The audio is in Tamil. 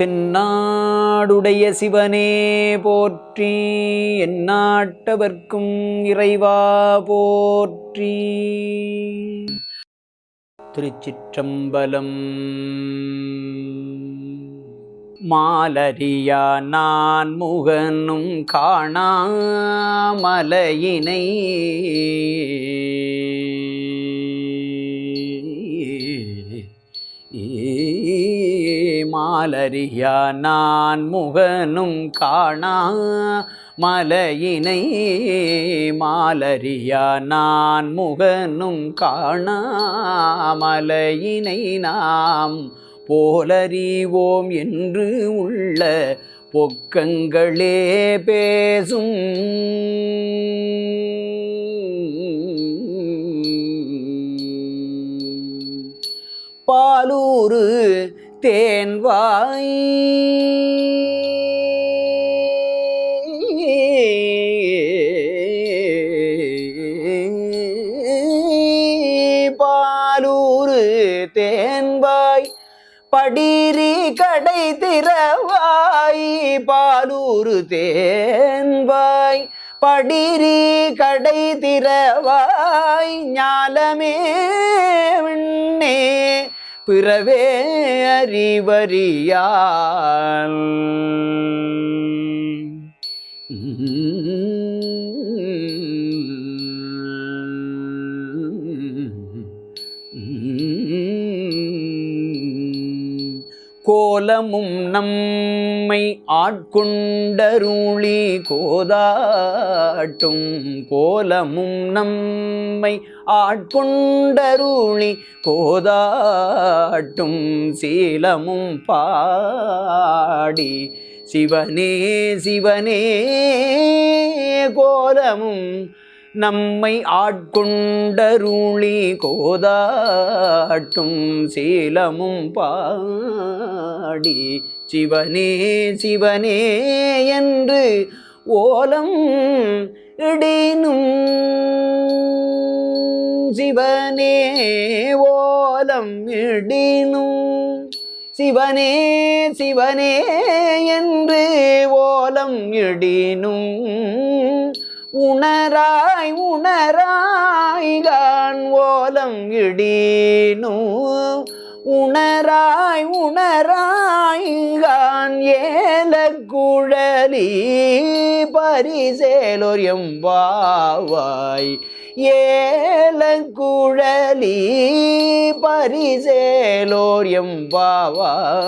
தென்னாடுடைய சிவனே போற்றி, எந்நாட்டவர்க்கும் இறைவா போற்றி. திருச்சிற்றம்பலம். மாலரியா நான் முகனும் காணா மலையினை மாலரியா நான் முகனும் காணா மலையினை மாலரியா நான் முகனும் காணா மலையினை நாம் போலறிவோம் என்று உள்ள பொக்கங்களே பேசும் பாலூரு தேன்வாய் பாலூரு தேன்வாய் படிரி கடை திறவாய் பாலூரு தேன்வாய் படிரி கடை திறவாய் ஞாலமே விண்ணே பிறவே அறிவறியால் கோலமும் நம்மை ஆட்கொண்டருளி கோதாட்டும் கோலமும் நம்மை ஆட்கொண்டருளி கோதாட்டும் சீலமும் பாடி சிவனே சிவனே கோலமும் நம்மை ஆட்கொண்டருளி கோதாட்டும் சீலமும் பாடி சிவனே சிவனே என்று ஓலம் இடினும் சிவனே ஓலம் இடினும் சிவனே சிவனே என்று ஓலம் இடினும் உணராய் உணராய்கான் ஓலம் இடினு உணராய் உணராய்கான் ஏலக்குழலி பரிசேலோர் எம்பாவாய் ஏலக்குழலி பரிசேலோர் எம்பாவாய்.